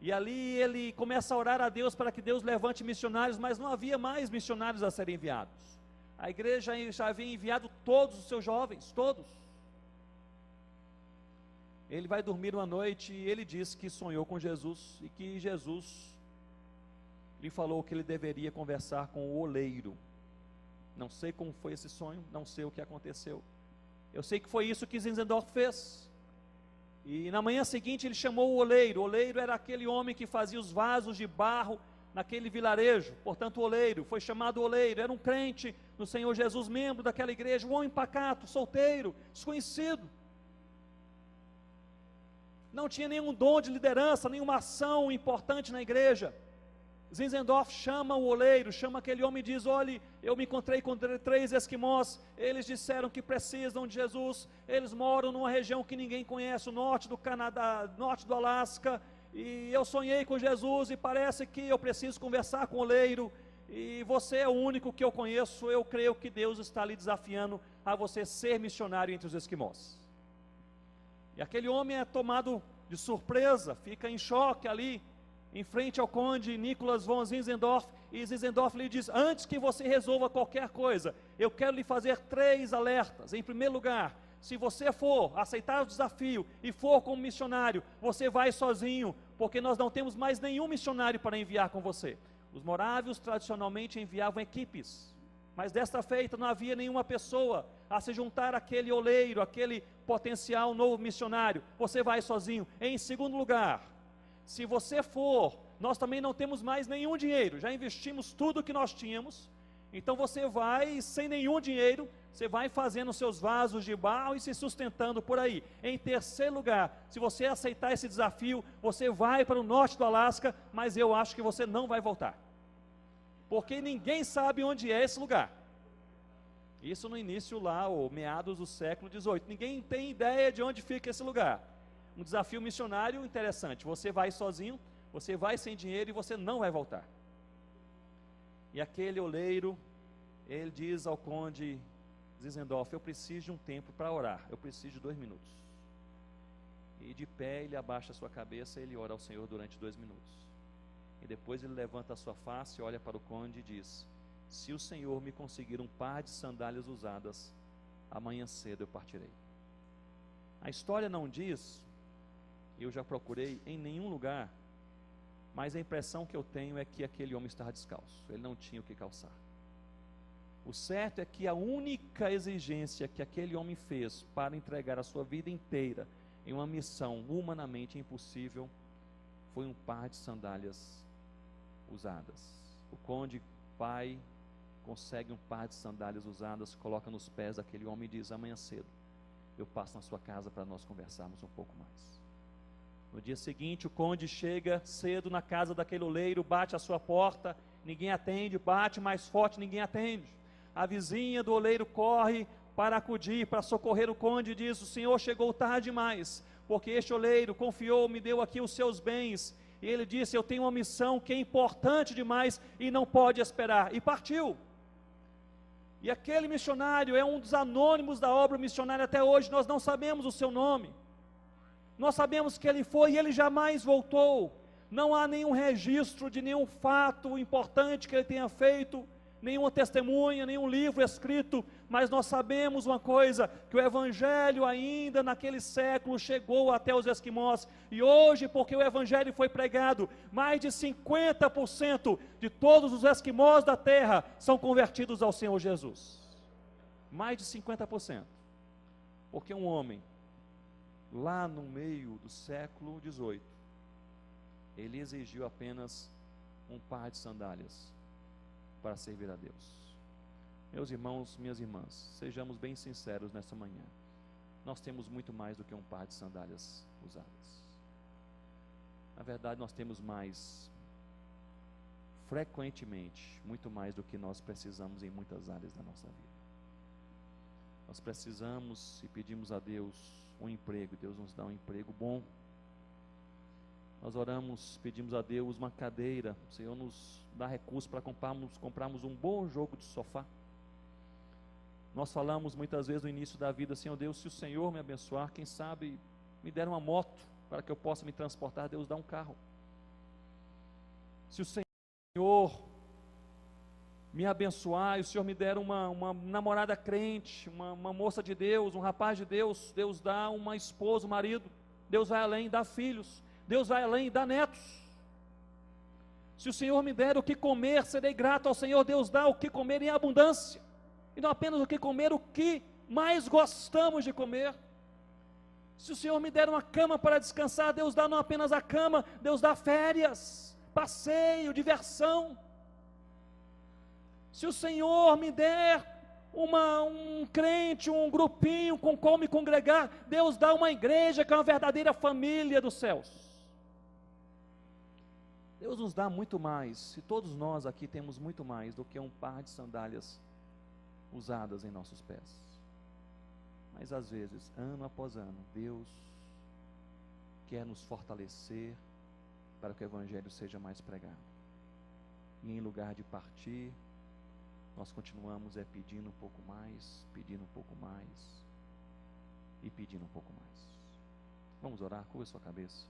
E ali ele começa a orar a Deus para que Deus levante missionários, mas não havia mais missionários a serem enviados. A igreja já havia enviado todos os seus jovens, todos. Ele vai dormir uma noite e ele diz que sonhou com Jesus e que Jesus lhe falou que ele deveria conversar com o oleiro. Não sei como foi esse sonho, não sei o que aconteceu. Eu sei que foi isso que Zinzendorf fez. E na manhã seguinte ele chamou o oleiro. O oleiro era aquele homem que fazia os vasos de barro naquele vilarejo. Portanto, o oleiro, foi chamado oleiro. Era um crente no Senhor Jesus, membro daquela igreja, um homem pacato, solteiro, desconhecido. Não tinha nenhum dom de liderança, nenhuma ação importante na igreja. Zinzendorf chama o oleiro, chama aquele homem e diz: olhe, eu me encontrei com 3 esquimós, eles disseram que precisam de Jesus, eles moram numa região que ninguém conhece, o norte do Canadá, norte do Alasca, e eu sonhei com Jesus e parece que eu preciso conversar com o oleiro, e você é o único que eu conheço, eu creio que Deus está lhe desafiando a você ser missionário entre os esquimós. E aquele homem é tomado de surpresa, fica em choque ali, em frente ao conde Nicholas von Zinzendorf, e Zinzendorf lhe diz: antes que você resolva qualquer coisa, eu quero lhe fazer 3 alertas. Em primeiro lugar, se você for aceitar o desafio e for como missionário, você vai sozinho, porque nós não temos mais nenhum missionário para enviar com você. Os morávios tradicionalmente enviavam equipes, mas desta feita não havia nenhuma pessoa a se juntar àquele oleiro, aquele potencial novo missionário. Você vai sozinho. Em segundo lugar, se você for, nós também não temos mais nenhum dinheiro, já investimos tudo que nós tínhamos, então você vai sem nenhum dinheiro, você vai fazendo seus vasos de barro e se sustentando por aí. Em terceiro lugar, se você aceitar esse desafio, você vai para o norte do Alasca, mas eu acho que você não vai voltar, porque ninguém sabe onde é esse lugar. Isso no início lá, ou meados do século XVIII, ninguém tem ideia de onde fica esse lugar. Um desafio missionário interessante, você vai sozinho, você vai sem dinheiro e você não vai voltar. E aquele oleiro, ele diz ao conde Zinzendorf: eu preciso de um tempo para orar, eu preciso de 2 minutos. E de pé ele abaixa a sua cabeça e ele ora ao Senhor durante 2 minutos. E depois ele levanta a sua face, olha para o conde e diz: se o Senhor me conseguir um par de sandálias usadas, amanhã cedo eu partirei. A história não diz, eu já procurei em nenhum lugar, mas a impressão que eu tenho é que aquele homem estava descalço, ele não tinha o que calçar. O certo é que a única exigência que aquele homem fez para entregar a sua vida inteira em uma missão humanamente impossível foi um par de sandálias usadas. O conde pai consegue um par de sandálias usadas, coloca nos pés daquele homem e diz: amanhã cedo eu passo na sua casa para nós conversarmos um pouco mais. No dia seguinte, o conde chega cedo na casa daquele oleiro, bate a sua porta, ninguém atende, bate mais forte, ninguém atende. A vizinha do oleiro corre para acudir, para socorrer o conde e diz: o senhor chegou tarde demais, porque este oleiro confiou, me deu aqui os seus bens, e ele disse: eu tenho uma missão que é importante demais e não pode esperar, e partiu. E aquele missionário é um dos anônimos da obra missionária até hoje, nós não sabemos o seu nome. Nós sabemos que ele foi e ele jamais voltou. Não há nenhum registro de nenhum fato importante que ele tenha feito, nenhuma testemunha, nenhum livro escrito, mas nós sabemos uma coisa, que o evangelho ainda naquele século chegou até os esquimós, e hoje, porque o evangelho foi pregado, mais de 50% de todos os esquimós da terra são convertidos ao Senhor Jesus. Mais de 50%. Porque um homem lá no meio do século XVIII, ele exigiu apenas um par de sandálias para servir a Deus. Meus irmãos, minhas irmãs, sejamos bem sinceros nessa manhã. Nós temos muito mais do que um par de sandálias usadas. Na verdade, nós temos mais, frequentemente, muito mais do que nós precisamos em muitas áreas da nossa vida. Nós precisamos e pedimos a Deus um emprego, Deus nos dá um emprego bom. Nós oramos, pedimos a Deus uma cadeira, o Senhor nos dá recursos para comprarmos um bom jogo de sofá. Nós falamos muitas vezes no início da vida: Senhor Deus, se o Senhor me abençoar, quem sabe me der uma moto para que eu possa me transportar, Deus dá um carro. Se o Senhor me abençoar, e o Senhor me der uma namorada crente, uma moça de Deus, um rapaz de Deus, Deus dá uma esposa, um marido, Deus vai além, dá filhos, Deus vai além, dá netos. Se o Senhor me der o que comer, serei grato ao Senhor. Deus dá o que comer em abundância, e não apenas o que comer, o que mais gostamos de comer. Se o Senhor me der uma cama para descansar, Deus dá não apenas a cama, Deus dá férias, passeio, diversão. Se o Senhor me der um crente, um grupinho com qual me congregar, Deus dá uma igreja que é uma verdadeira família dos céus. Deus nos dá muito mais, e todos nós aqui temos muito mais do que um par de sandálias usadas em nossos pés. Mas às vezes, ano após ano, Deus quer nos fortalecer para que o Evangelho seja mais pregado. E em lugar de partir, nós continuamos pedindo um pouco mais, pedindo um pouco mais, e pedindo um pouco mais. Vamos orar, curva sua cabeça.